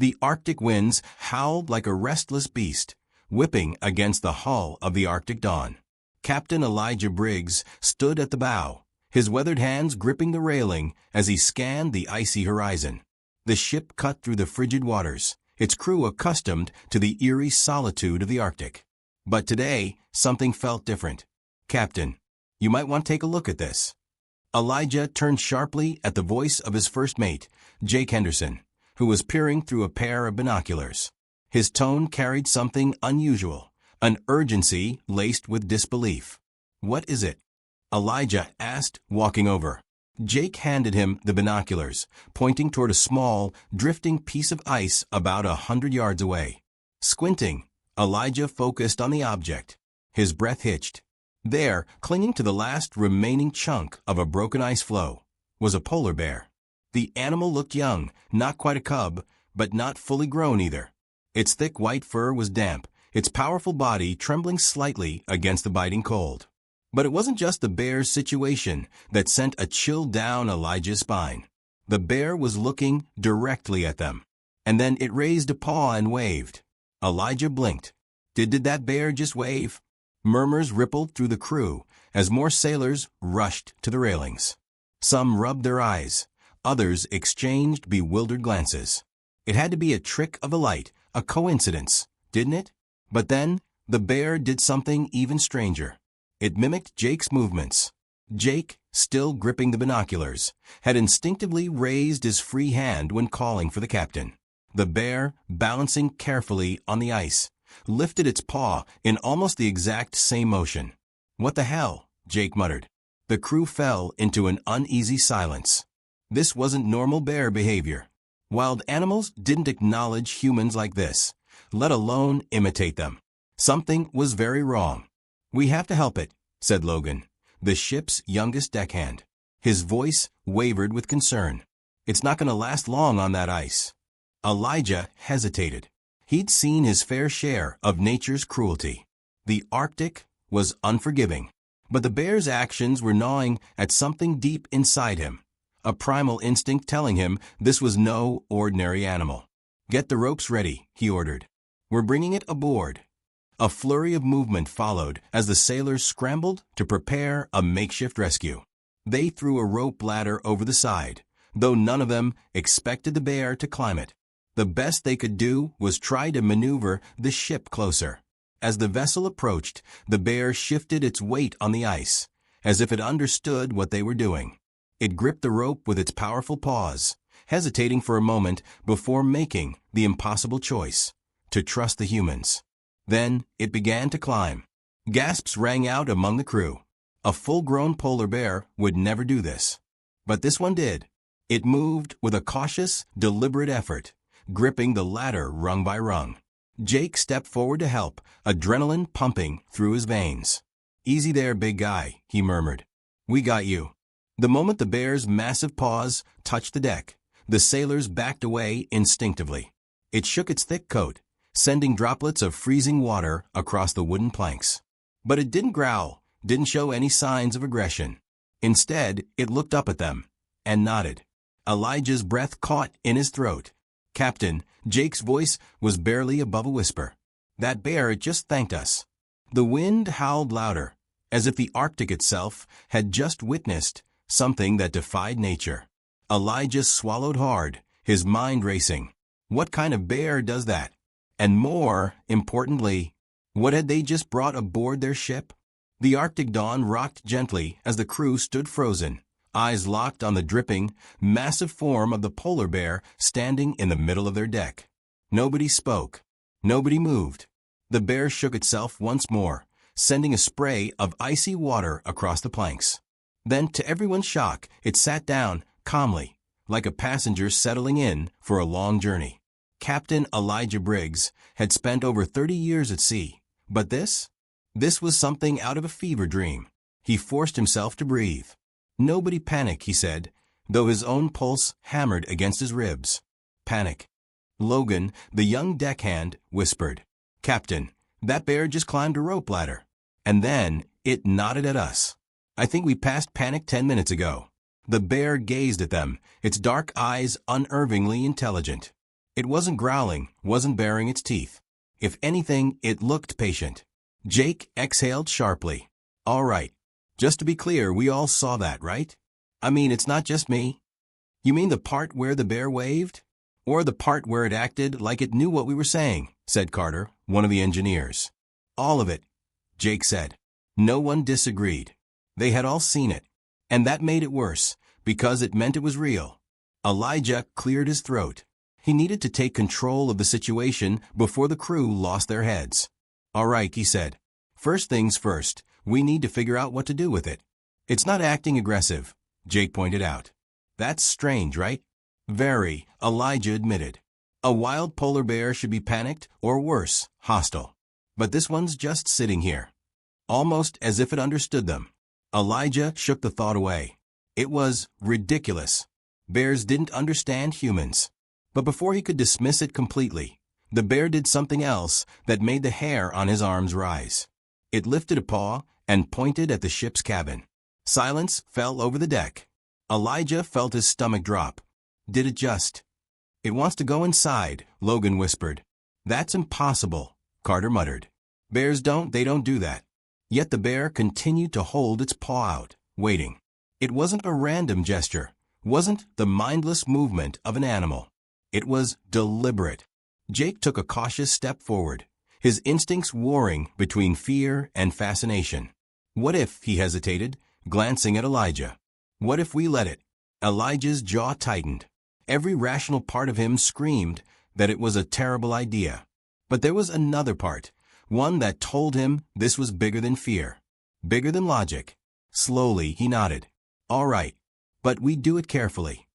The Arctic winds howled like a restless beast, whipping against the hull of the Arctic Dawn. Captain Elijah Briggs stood at the bow, his weathered hands gripping the railing as he scanned the icy horizon. The ship cut through the frigid waters, its crew accustomed to the eerie solitude of the Arctic. But today, something felt different. "Captain, you might want to take a look at this." Elijah turned sharply at the voice of his first mate, Jake Henderson, who was peering through a pair of binoculars. His tone carried something unusual, an urgency laced with disbelief. "What is it?" Elijah asked, walking over. Jake handed him the binoculars, pointing toward a small, drifting piece of ice about 100 yards away. Squinting, Elijah focused on the object. His breath hitched. There, clinging to the last remaining chunk of a broken ice floe, was a polar bear. The animal looked young, not quite a cub, but not fully grown either. Its thick white fur was damp, its powerful body trembling slightly against the biting cold. But it wasn't just the bear's situation that sent a chill down Elijah's spine. The bear was looking directly at them. And then it raised a paw and waved. Elijah blinked. Did that bear just wave? Murmurs rippled through the crew as more sailors rushed to the railings. Some rubbed their eyes. Others exchanged bewildered glances. It had to be a trick of the light, a coincidence, didn't it? But then, the bear did something even stranger. It mimicked Jake's movements. Jake, still gripping the binoculars, had instinctively raised his free hand when calling for the captain. The bear, balancing carefully on the ice, lifted its paw in almost the exact same motion. "What the hell?" Jake muttered. The crew fell into an uneasy silence. This wasn't normal bear behavior. Wild animals didn't acknowledge humans like this, let alone imitate them. Something was very wrong. "We have to help it," said Logan, the ship's youngest deckhand. His voice wavered with concern. "It's not going to last long on that ice." Elijah hesitated. He'd seen his fair share of nature's cruelty. The Arctic was unforgiving, but the bear's actions were gnawing at something deep inside him, a primal instinct telling him this was no ordinary animal. "Get the ropes ready," he ordered. "We're bringing it aboard." A flurry of movement followed as the sailors scrambled to prepare a makeshift rescue. They threw a rope ladder over the side, though none of them expected the bear to climb it. The best they could do was try to maneuver the ship closer. As the vessel approached, the bear shifted its weight on the ice, as if it understood what they were doing. It gripped the rope with its powerful paws, hesitating for a moment before making the impossible choice, to trust the humans. Then it began to climb. Gasps rang out among the crew. A full-grown polar bear would never do this. But this one did. It moved with a cautious, deliberate effort, gripping the ladder rung by rung. Jake stepped forward to help, adrenaline pumping through his veins. "Easy there, big guy," he murmured. "We got you." The moment the bear's massive paws touched the deck, the sailors backed away instinctively. It shook its thick coat, sending droplets of freezing water across the wooden planks. But it didn't growl, didn't show any signs of aggression. Instead, it looked up at them and nodded. Elijah's breath caught in his throat. "Captain," Jake's voice was barely above a whisper. "That bear just thanked us." The wind howled louder, as if the Arctic itself had just witnessed something that defied nature. Elijah swallowed hard, his mind racing. What kind of bear does that? And more importantly, what had they just brought aboard their ship? The Arctic dawn rocked gently as the crew stood frozen, eyes locked on the dripping, massive form of the polar bear standing in the middle of their deck. Nobody spoke. Nobody moved. The bear shook itself once more, sending a spray of icy water across the planks. Then, to everyone's shock, it sat down, calmly, like a passenger settling in for a long journey. Captain Elijah Briggs had spent over 30 years at sea, but this was something out of a fever dream. He forced himself to breathe. "Nobody panic," he said, though his own pulse hammered against his ribs. "Panic." Logan, the young deckhand, whispered, "Captain, that bear just climbed a rope ladder." And then it nodded at us. "I think we passed panic 10 minutes ago." The bear gazed at them, its dark eyes unervingly intelligent. It wasn't growling, wasn't baring its teeth. If anything, it looked patient. Jake exhaled sharply. All right. Just to be clear, we all saw that, right? I mean, it's not just me. You mean the part where the bear waved? Or the part where it acted like it knew what we were saying, said Carter, one of the engineers. All of it, Jake said. No one disagreed. They had all seen it. And that made it worse, because it meant it was real. Elijah cleared his throat. He needed to take control of the situation before the crew lost their heads. All right, he said. First things first, we need to figure out what to do with it. It's not acting aggressive, Jake pointed out. That's strange, right? Very, Elijah admitted. A wild polar bear should be panicked, or worse, hostile. But this one's just sitting here. Almost as if it understood them. Elijah shook the thought away. It was ridiculous. Bears didn't understand humans. But before he could dismiss it completely, the bear did something else that made the hair on his arms rise. It lifted a paw and pointed at the ship's cabin. Silence fell over the deck. Elijah felt his stomach drop. Did it just? It wants to go inside, Logan whispered. That's impossible, Carter muttered. Bears don't do that. Yet the bear continued to hold its paw out, waiting. It wasn't a random gesture, wasn't the mindless movement of an animal. It was deliberate. Jake took a cautious step forward, his instincts warring between fear and fascination. What if, he hesitated, glancing at Elijah. What if we let it? Elijah's jaw tightened. Every rational part of him screamed that it was a terrible idea. But there was another part, one that told him this was bigger than fear, bigger than logic. Slowly, he nodded. All right, but we do it carefully.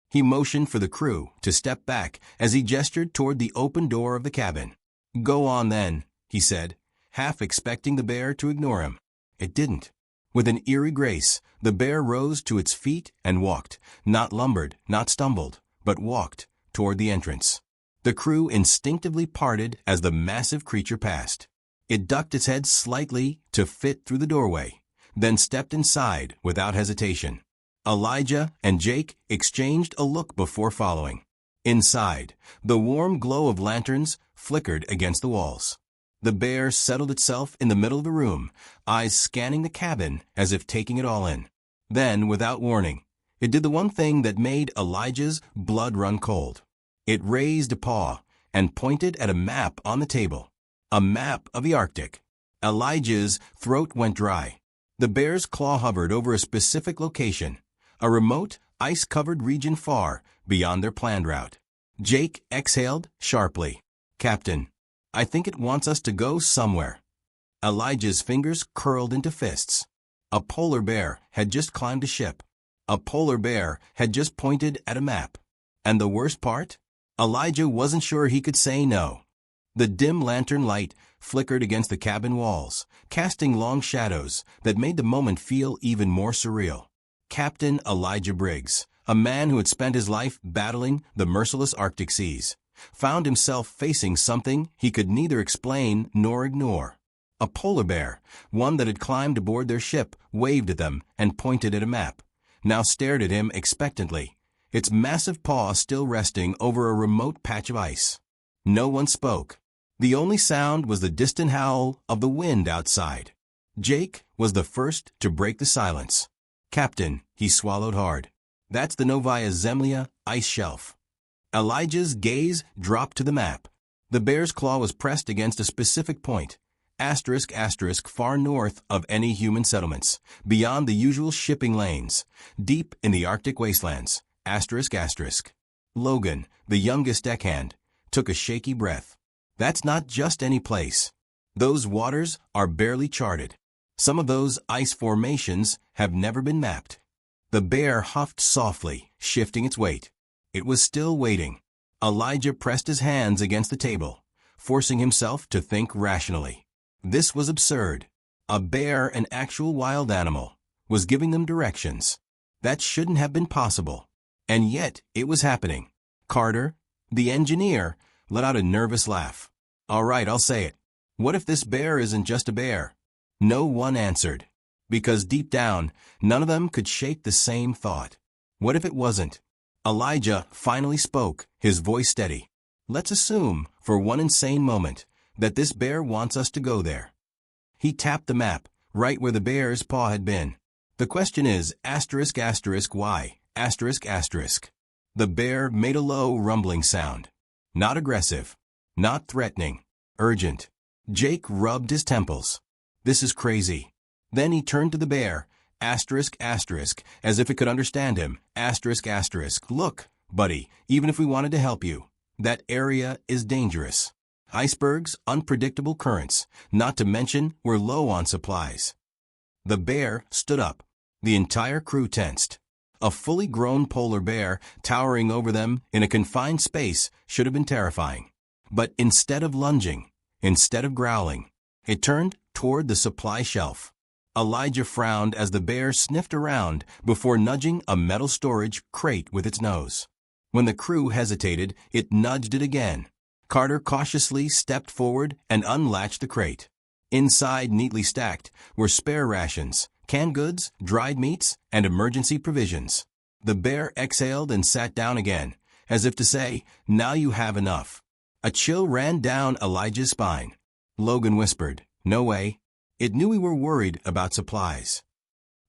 He motioned for the crew to step back as he gestured toward the open door of the cabin. Go on then, he said, half expecting the bear to ignore him. It didn't. With an eerie grace, the bear rose to its feet and walked, not lumbered, not stumbled, but walked toward the entrance. The crew instinctively parted as the massive creature passed. It ducked its head slightly to fit through the doorway, then stepped inside without hesitation. Elijah and Jake exchanged a look before following. Inside, the warm glow of lanterns flickered against the walls. The bear settled itself in the middle of the room, eyes scanning the cabin as if taking it all in. Then, without warning, it did the one thing that made Elijah's blood run cold. It raised a paw and pointed at a map on the table. A map of the Arctic. Elijah's throat went dry. The bear's claw hovered over a specific location, a remote, ice-covered region far beyond their planned route. Jake exhaled sharply. Captain, I think it wants us to go somewhere. Elijah's fingers curled into fists. A polar bear had just climbed a ship. A polar bear had just pointed at a map. And the worst part? Elijah wasn't sure he could say no. The dim lantern light flickered against the cabin walls, casting long shadows that made the moment feel even more surreal. Captain Elijah Briggs, a man who had spent his life battling the merciless Arctic seas, found himself facing something he could neither explain nor ignore. A polar bear, one that had climbed aboard their ship, waved at them and pointed at a map, now stared at him expectantly, its massive paw still resting over a remote patch of ice. No one spoke. The only sound was the distant howl of the wind outside. Jake was the first to break the silence. Captain, he swallowed hard. That's the Novaya Zemlya ice shelf. Elijah's gaze dropped to the map. The bear's claw was pressed against a specific point, ***, far north of any human settlements, beyond the usual shipping lanes, deep in the Arctic wastelands, ***. Logan, the youngest deckhand, took a shaky breath. That's not just any place. Those waters are barely charted. Some of those ice formations have never been mapped. The bear huffed softly, shifting its weight. It was still waiting. Elijah pressed his hands against the table, forcing himself to think rationally. This was absurd. A bear, an actual wild animal, was giving them directions. That shouldn't have been possible. And yet, it was happening. Carter, the engineer, let out a nervous laugh. All right, I'll say it. What if this bear isn't just a bear? No one answered. Because deep down, none of them could shake the same thought. What if it wasn't? Elijah finally spoke, his voice steady. Let's assume, for one insane moment, that this bear wants us to go there. He tapped the map, right where the bear's paw had been. The question is, why? The bear made a low, rumbling sound. Not aggressive. Not threatening. Urgent. Jake rubbed his temples. This is crazy. Then he turned to the bear, as if it could understand him. Look, buddy, even if we wanted to help you, that area is dangerous. Icebergs, unpredictable currents, not to mention we're low on supplies. The bear stood up. The entire crew tensed. A fully grown polar bear towering over them in a confined space should have been terrifying. But instead of lunging, instead of growling, it turned toward the supply shelf. Elijah frowned as the bear sniffed around before nudging a metal storage crate with its nose. When the crew hesitated, it nudged it again. Carter cautiously stepped forward and unlatched the crate. Inside, neatly stacked, were spare rations, canned goods, dried meats, and emergency provisions. The bear exhaled and sat down again, as if to say, "Now you have enough." A chill ran down Elijah's spine. Logan whispered, "No way." It knew we were worried about supplies.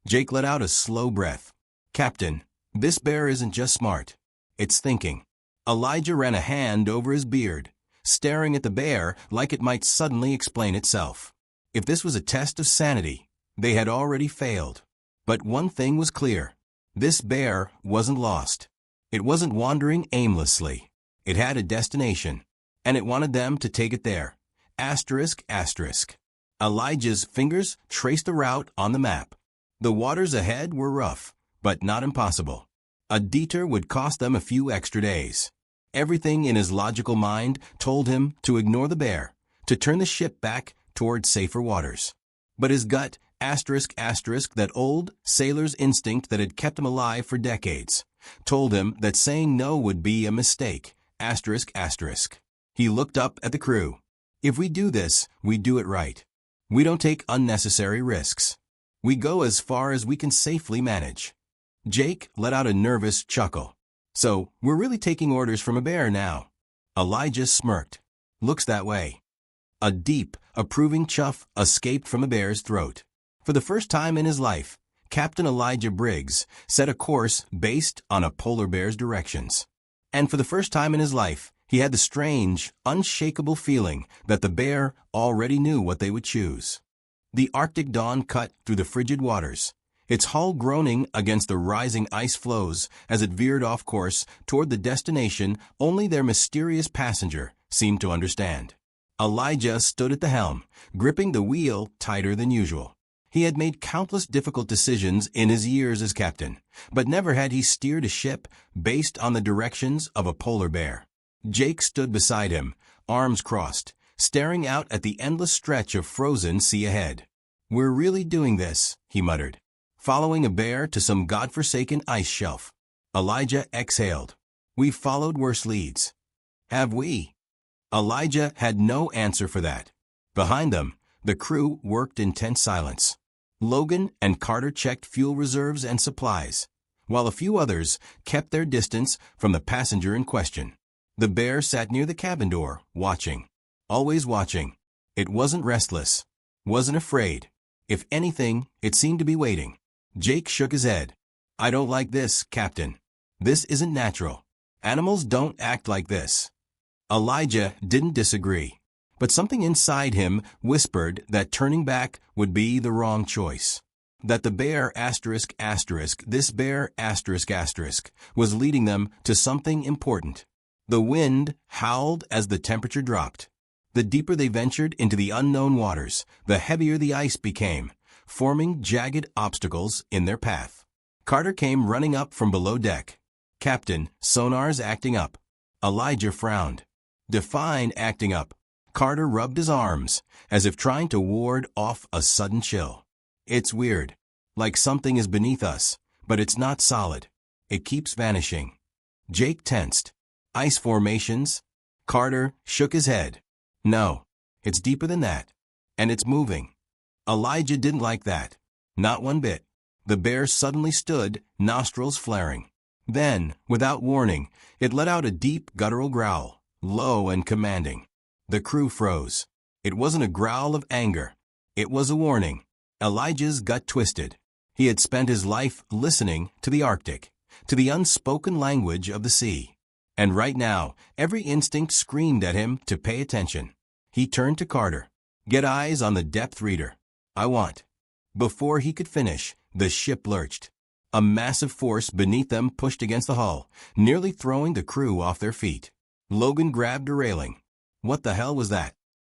Jake let out a slow breath. "Captain, this bear isn't just smart. It's thinking." Elijah ran a hand over his beard, staring at the bear like it might suddenly explain itself. If this was a test of sanity, they had already failed. But one thing was clear. This bear wasn't lost. It wasn't wandering aimlessly. It had a destination, and it wanted them to take it there. Elijah's fingers traced the route on the map. The waters ahead were rough, but not impossible. A detour would cost them a few extra days. Everything in his logical mind told him to ignore the bear, to turn the ship back toward safer waters. But his gut, that old sailor's instinct that had kept him alive for decades, told him that saying no would be a mistake. He looked up at the crew. "If we do this, we do it right. We don't take unnecessary risks. We go as far as we can safely manage." Jake let out a nervous chuckle. "So, we're really taking orders from a bear now." Elijah smirked. "Looks that way." A deep, approving chuff escaped from the bear's throat. For the first time in his life, Captain Elijah Briggs set a course based on a polar bear's directions. And for the first time in his life, he had the strange, unshakable feeling that the bear already knew what they would choose. The Arctic dawn cut through the frigid waters, its hull groaning against the rising ice floes as it veered off course toward the destination only their mysterious passenger seemed to understand. Elijah stood at the helm, gripping the wheel tighter than usual. He had made countless difficult decisions in his years as captain, but never had he steered a ship based on the directions of a polar bear. Jake stood beside him, arms crossed, staring out at the endless stretch of frozen sea ahead. "We're really doing this," he muttered. "Following a bear to some godforsaken ice shelf." Elijah exhaled. "We've followed worse leads." "Have we?" Elijah had no answer for that. Behind them, the crew worked in tense silence. Logan and Carter checked fuel reserves and supplies, while a few others kept their distance from the passenger in question. The bear sat near the cabin door, watching. Always watching. It wasn't restless. Wasn't afraid. If anything, it seemed to be waiting. Jake shook his head. "I don't like this, Captain. This isn't natural. Animals don't act like this." Elijah didn't disagree, but something inside him whispered that turning back would be the wrong choice. That the bear this bear was leading them to something important. The wind howled as the temperature dropped. The deeper they ventured into the unknown waters, the heavier the ice became, forming jagged obstacles in their path. Carter came running up from below deck. "Captain, sonar's acting up." Elijah frowned. "Define acting up." Carter rubbed his arms, as if trying to ward off a sudden chill. "It's weird. Like something is beneath us, but it's not solid. It keeps vanishing." Jake tensed. "Ice formations?" Carter shook his head. "No, it's deeper than that. And it's moving." Elijah didn't like that. Not one bit. The bear suddenly stood, nostrils flaring. Then, without warning, it let out a deep guttural growl, low and commanding. The crew froze. It wasn't a growl of anger. It was a warning. Elijah's gut twisted. He had spent his life listening to the Arctic, to the unspoken language of the sea. And right now, every instinct screamed at him to pay attention. He turned to Carter. "Get eyes on the depth reader. I want." Before he could finish, the ship lurched. A massive force beneath them pushed against the hull, nearly throwing the crew off their feet. Logan grabbed a railing. What the hell was that?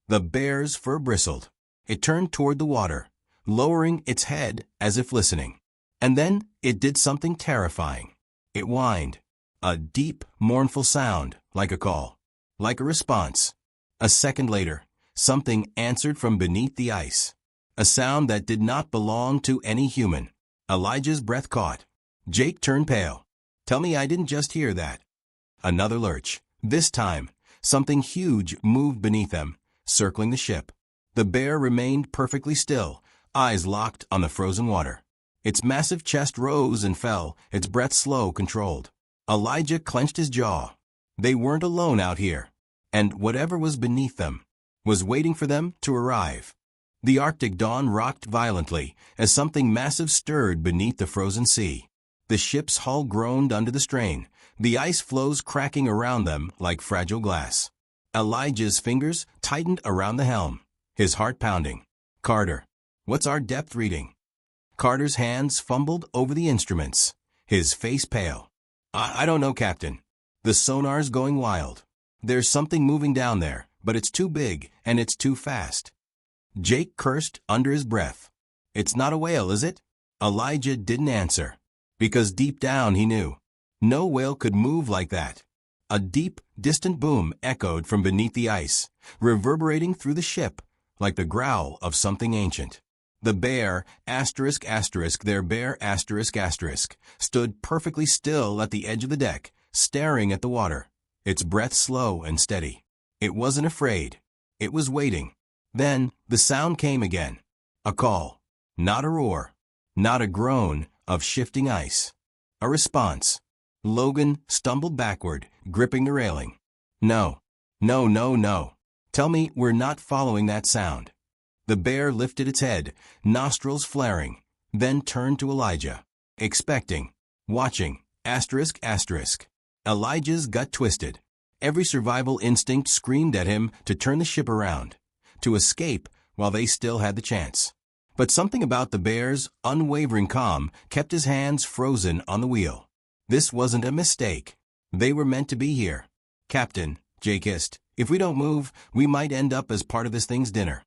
The bear's fur bristled. It turned toward the water, lowering its head as if listening. And then it did something terrifying. It whined. A deep, mournful sound, like a call, like a response. A second later, something answered from beneath the ice. A sound that did not belong to any human. Elijah's breath caught. Jake turned pale. "Tell me I didn't just hear that." Another lurch. This time, something huge moved beneath them, circling the ship. The bear remained perfectly still, eyes locked on the frozen water. Its massive chest rose and fell, its breath slow, controlled. Elijah clenched his jaw. They weren't alone out here, and whatever was beneath them was waiting for them to arrive. The Arctic dawn rocked violently as something massive stirred beneath the frozen sea. The ship's hull groaned under the strain, the ice floes cracking around them like fragile glass. Elijah's fingers tightened around the helm, his heart pounding. "Carter, what's our depth reading?" Carter's hands fumbled over the instruments, his face pale. I don't know, Captain. The sonar's going wild. There's something moving down there, but it's too big and it's too fast." Jake cursed under his breath. "It's not a whale, is it?" Elijah didn't answer, because deep down he knew. No whale could move like that. A deep, distant boom echoed from beneath the ice, reverberating through the ship like the growl of something ancient. The bear, their bear, stood perfectly still at the edge of the deck, staring at the water, its breath slow and steady. It wasn't afraid. It was waiting. Then the sound came again. A call. Not a roar. Not a groan of shifting ice. A response. Logan stumbled backward, gripping the railing. "No. No, no, no. Tell me we're not following that sound." The bear lifted its head, nostrils flaring, then turned to Elijah. Expecting. Watching. Elijah's gut twisted. Every survival instinct screamed at him to turn the ship around, to escape while they still had the chance. But something about the bear's unwavering calm kept his hands frozen on the wheel. This wasn't a mistake. They were meant to be here. "Captain," Jake hissed, "if we don't move, we might end up as part of this thing's dinner."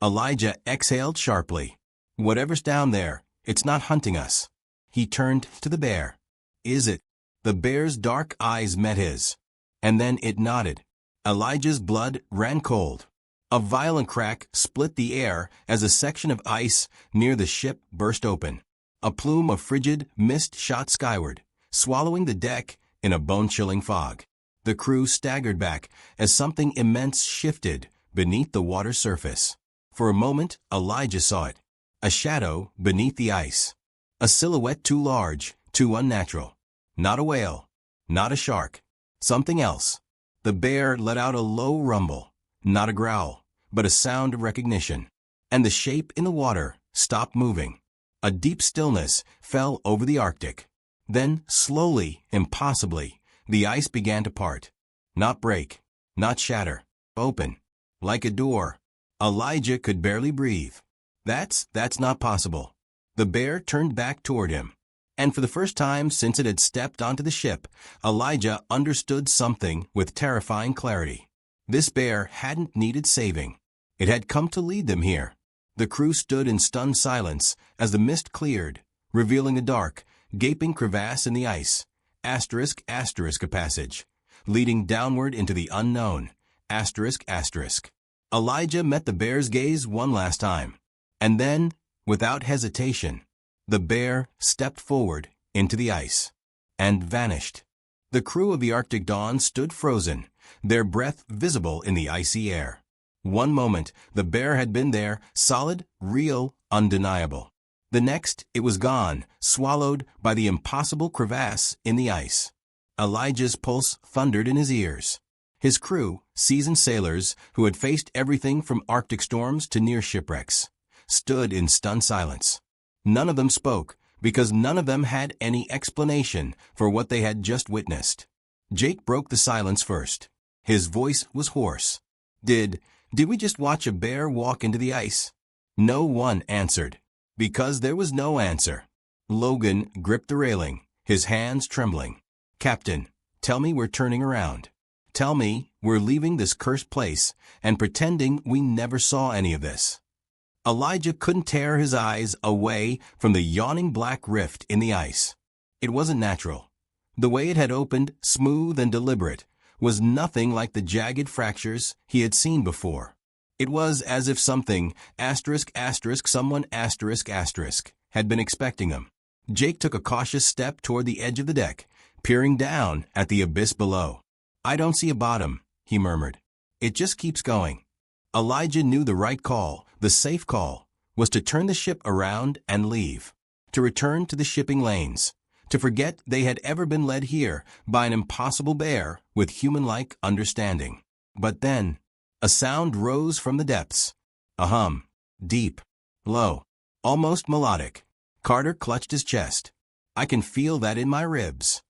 Elijah exhaled sharply. "Whatever's down there, it's not hunting us." He turned to the bear. "Is it?" The bear's dark eyes met his. And then it nodded. Elijah's blood ran cold. A violent crack split the air as a section of ice near the ship burst open. A plume of frigid mist shot skyward, swallowing the deck in a bone-chilling fog. The crew staggered back as something immense shifted beneath the water's surface. For a moment, Elijah saw it. A shadow beneath the ice. A silhouette too large, too unnatural. Not a whale. Not a shark. Something else. The bear let out a low rumble. Not a growl, but a sound of recognition. And the shape in the water stopped moving. A deep stillness fell over the Arctic. Then, slowly, impossibly, the ice began to part. Not break. Not shatter. Open. Like a door. Elijah could barely breathe. That's not possible. The bear turned back toward him. And for the first time since it had stepped onto the ship, Elijah understood something with terrifying clarity. This bear hadn't needed saving. It had come to lead them here. The crew stood in stunned silence as the mist cleared, revealing a dark, gaping crevasse in the ice, ***, a passage, leading downward into the unknown, ***. Elijah met the bear's gaze one last time, and then, without hesitation, the bear stepped forward into the ice and vanished. The crew of the Arctic Dawn stood frozen, their breath visible in the icy air. One moment, the bear had been there, solid, real, undeniable. The next, it was gone, swallowed by the impossible crevasse in the ice. Elijah's pulse thundered in his ears. His crew, seasoned sailors who had faced everything from Arctic storms to near shipwrecks, stood in stunned silence. None of them spoke, because none of them had any explanation for what they had just witnessed. Jake broke the silence first. His voice was hoarse. Did we just watch a bear walk into the ice? No one answered. Because there was no answer. Logan gripped the railing, his hands trembling. Captain, tell me we're turning around. Tell me we're leaving this cursed place and pretending we never saw any of this. Elijah couldn't tear his eyes away from the yawning black rift in the ice. It wasn't natural. The way it had opened, smooth and deliberate, was nothing like the jagged fractures he had seen before. It was as if something, someone, had been expecting him. Jake took a cautious step toward the edge of the deck, peering down at the abyss below. I don't see a bottom, he murmured. It just keeps going. Elijah knew the right call, the safe call, was to turn the ship around and leave, to return to the shipping lanes, to forget they had ever been led here by an impossible bear with human-like understanding. But then, a sound rose from the depths. A hum. Deep. Low. Almost melodic. Carter clutched his chest. I can feel that in my ribs.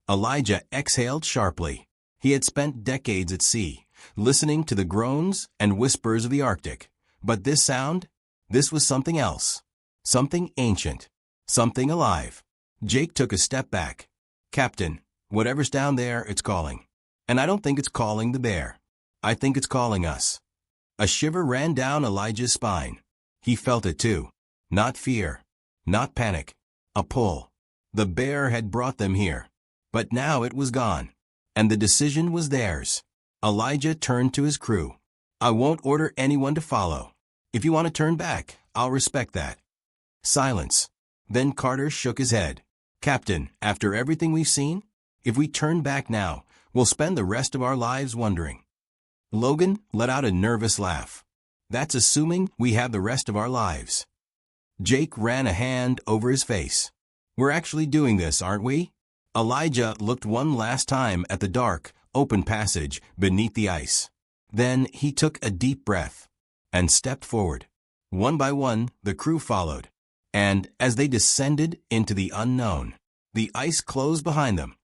Elijah exhaled sharply. He had spent decades at sea, listening to the groans and whispers of the Arctic. But this sound? This was something else. Something ancient. Something alive. Jake took a step back. Captain, whatever's down there, it's calling. And I don't think it's calling the bear. I think it's calling us. A shiver ran down Elijah's spine. He felt it too. Not fear. Not panic. A pull. The bear had brought them here. But now it was gone. And the decision was theirs. Elijah turned to his crew. I won't order anyone to follow. If you want to turn back, I'll respect that. Silence. Then Carter shook his head. Captain, after everything we've seen, if we turn back now, we'll spend the rest of our lives wondering. Logan let out a nervous laugh. That's assuming we have the rest of our lives. Jake ran a hand over his face. We're actually doing this, aren't we? Elijah looked one last time at the dark, open passage beneath the ice. Then he took a deep breath and stepped forward. One by one, the crew followed. And as they descended into the unknown, the ice closed behind them,